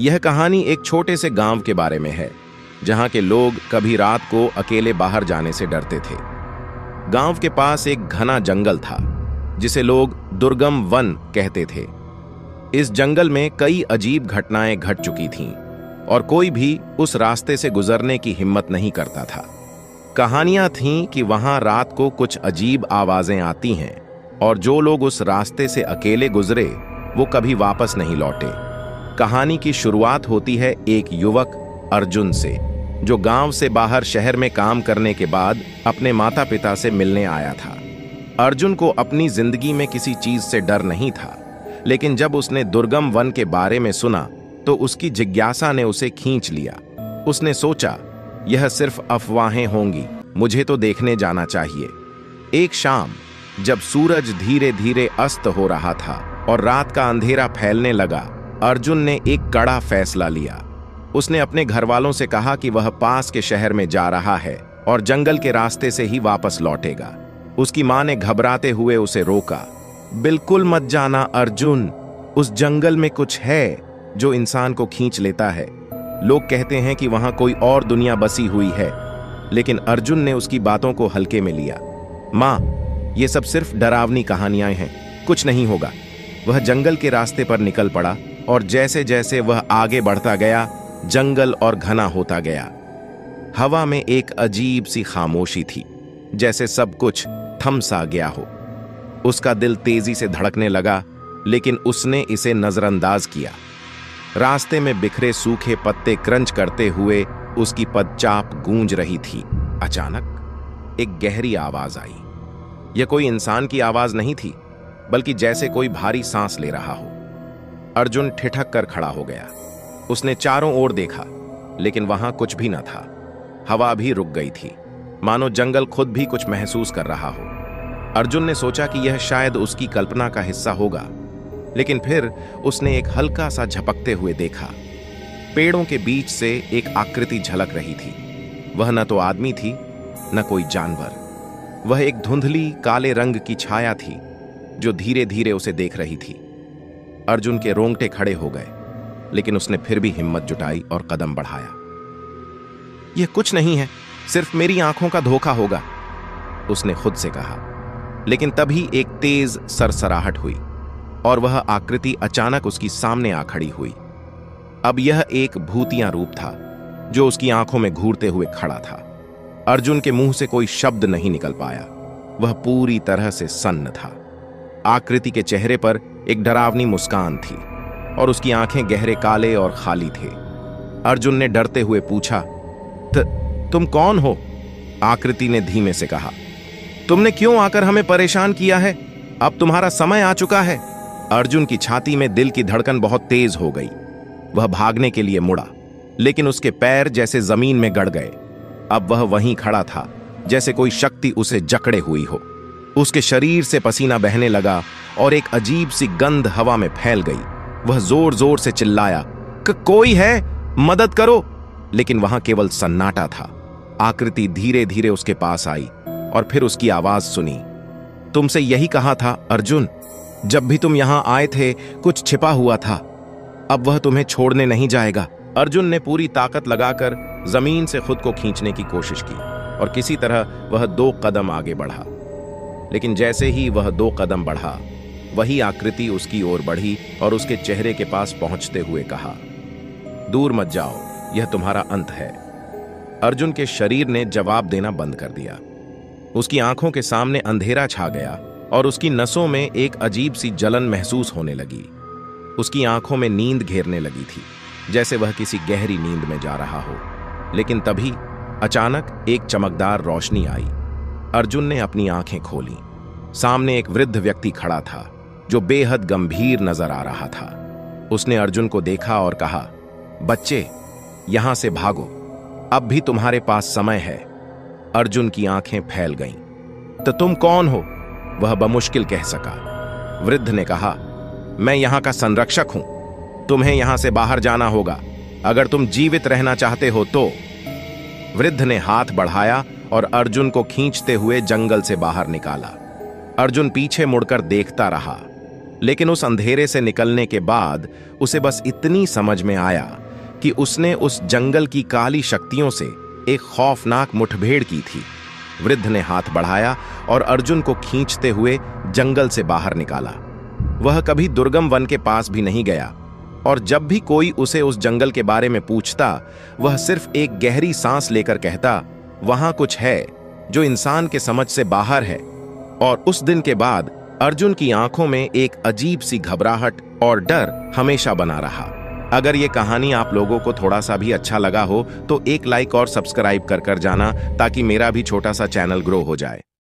यह कहानी एक छोटे से गांव के बारे में है, जहां के लोग कभी रात को अकेले बाहर जाने से डरते थे। गांव के पास एक घना जंगल था, जिसे लोग दुर्गम वन कहते थे। इस जंगल में कई अजीब घटनाएं घट चुकी थीं और कोई भी उस रास्ते से गुजरने की हिम्मत नहीं करता था। कहानियां थीं कि वहां रात को कुछ अजीब आवाजें आती हैं और जो लोग उस रास्ते से अकेले गुजरे वो कभी वापस नहीं लौटे। कहानी की शुरुआत होती है एक युवक अर्जुन से, जो गांव से बाहर शहर में काम करने के बाद अपने माता पिता से मिलने आया था। अर्जुन को अपनी जिंदगी में किसी चीज से डर नहीं था, लेकिन जब उसने दुर्गम वन के बारे में सुना तो उसकी जिज्ञासा ने उसे खींच लिया। उसने सोचा, यह सिर्फ अफवाहें होंगी, मुझे तो देखने जाना चाहिए। एक शाम जब सूरज धीरे धीरे अस्त हो रहा था और रात का अंधेरा फैलने लगा, अर्जुन ने एक कड़ा फैसला लिया। उसने अपने घर वालों से कहा कि वह पास के शहर में जा रहा है और जंगल के रास्ते से ही वापस लौटेगा। उसकी मां ने घबराते हुए उसे रोका। बिल्कुल मत जाना अर्जुन, उस जंगल में कुछ है जो इंसान को खींच लेता है। लोग कहते हैं कि वहां कोई और दुनिया बसी हुई है। लेकिन अर्जुन ने उसकी बातों को हल्के में लिया। मां, ये सब सिर्फ डरावनी कहानियां हैं, कुछ नहीं होगा। वह जंगल के रास्ते पर निकल पड़ा और जैसे जैसे वह आगे बढ़ता गया, जंगल और घना होता गया। हवा में एक अजीब सी खामोशी थी, जैसे सब कुछ थम सा गया हो। उसका दिल तेजी से धड़कने लगा, लेकिन उसने इसे नजरअंदाज किया। रास्ते में बिखरे सूखे पत्ते क्रंच करते हुए उसकी पदचाप गूंज रही थी। अचानक एक गहरी आवाज आई। यह कोई इंसान की आवाज नहीं थी, बल्कि जैसे कोई भारी सांस ले रहा हो। अर्जुन ठिठक कर खड़ा हो गया। उसने चारों ओर देखा, लेकिन वहां कुछ भी न था। हवा भी रुक गई थी, मानो जंगल खुद भी कुछ महसूस कर रहा हो। अर्जुन ने सोचा कि यह शायद उसकी कल्पना का हिस्सा होगा, लेकिन फिर उसने एक हल्का सा झपकते हुए देखा। पेड़ों के बीच से एक आकृति झलक रही थी। वह न तो आदमी थी, न कोई जानवर। वह एक धुंधली काले रंग की छाया थी, जो धीरे धीरे उसे देख रही थी। अर्जुन के रोंगटे खड़े हो गए, लेकिन उसने फिर भी हिम्मत जुटाई और कदम बढ़ाया। यह कुछ नहीं है, सिर्फ मेरी आंखों का धोखा होगा, उसने खुद से कहा। लेकिन तभी एक तेज सरसराहट हुई और वह आकृति अचानक उसकी सामने आ खड़ी हुई। अब यह एक भूतिया रूप था, जो उसकी आंखों में घूरते हुए खड़ा था। अर्जुन के मुंह से कोई शब्द नहीं निकल पाया। वह पूरी तरह से सन्न था। आकृति के चेहरे पर एक डरावनी मुस्कान थी और उसकी आंखें गहरे काले और खाली थे। अर्जुन ने डरते हुए पूछा, तुम कौन हो? आकृति ने धीमे से कहा, तुमने क्यों आकर हमें परेशान किया है? अब तुम्हारा समय आ चुका है। अर्जुन की छाती में दिल की धड़कन बहुत तेज हो गई। वह भागने के लिए मुड़ा, लेकिन उसके पैर जैसे जमीन में गड़ गए। अब वह वहीं खड़ा था, जैसे कोई शक्ति उसे जकड़े हुई हो। उसके शरीर से पसीना बहने लगा और एक अजीब सी गंध हवा में फैल गई। वह जोर जोर से चिल्लाया, कोई है, मदद करो! लेकिन वहां केवल सन्नाटा था। आकृति धीरे धीरे उसके पास आई और फिर उसकी आवाज सुनी। तुमसे यही कहा था अर्जुन, जब भी तुम यहां आए थे कुछ छिपा हुआ था। अब वह तुम्हें छोड़ने नहीं जाएगा। अर्जुन ने पूरी ताकत लगाकर जमीन से खुद को खींचने की कोशिश की और किसी तरह वह 2 कदम आगे बढ़ा। लेकिन जैसे ही वह 2 कदम बढ़ा, वही आकृति उसकी ओर बढ़ी और उसके चेहरे के पास पहुंचते हुए कहा, दूर मत जाओ, यह तुम्हारा अंत है। अर्जुन के शरीर ने जवाब देना बंद कर दिया। उसकी आंखों के सामने अंधेरा छा गया और उसकी नसों में एक अजीब सी जलन महसूस होने लगी। उसकी आंखों में नींद घेरने लगी थी, जैसे वह किसी गहरी नींद में जा रहा हो। लेकिन तभी अचानक एक चमकदार रोशनी आई। अर्जुन ने अपनी आंखें खोली। सामने एक वृद्ध व्यक्ति खड़ा था, जो बेहद गंभीर नजर आ रहा था। उसने अर्जुन को देखा और कहा, बच्चे, यहां से भागो, अब भी तुम्हारे पास समय है। अर्जुन की आंखें फैल गईं। तो तुम कौन हो? वह बमुश्किल कह सका। वृद्ध ने कहा, मैं यहां का संरक्षक हूं। तुम्हें यहां से बाहर जाना होगा, अगर तुम जीवित रहना चाहते हो तो। वृद्ध ने हाथ बढ़ाया और अर्जुन को खींचते हुए जंगल से बाहर निकाला। अर्जुन पीछे मुड़कर देखता रहा। लेकिन उस अंधेरे से निकलने के बाद उसे बस इतनी समझ में आया कि उसने उस जंगल की काली शक्तियों से एक खौफनाक मुठभेड़ की थी। वृद्ध ने हाथ बढ़ाया और अर्जुन को खींचते हुए जंगल से बाहर निकाला। वह कभी दुर्गम वन के पास भी नहीं गया और जब भी कोई उसे उस जंगल के बारे में पूछता, वह सिर्फ एक गहरी सांस लेकर कहता, वहां कुछ है जो इंसान के समझ से बाहर है। और उस दिन के बाद अर्जुन की आंखों में एक अजीब सी घबराहट और डर हमेशा बना रहा। अगर ये कहानी आप लोगों को थोड़ा सा भी अच्छा लगा हो तो एक लाइक और सब्सक्राइब कर जाना, ताकि मेरा भी छोटा सा चैनल ग्रो हो जाए।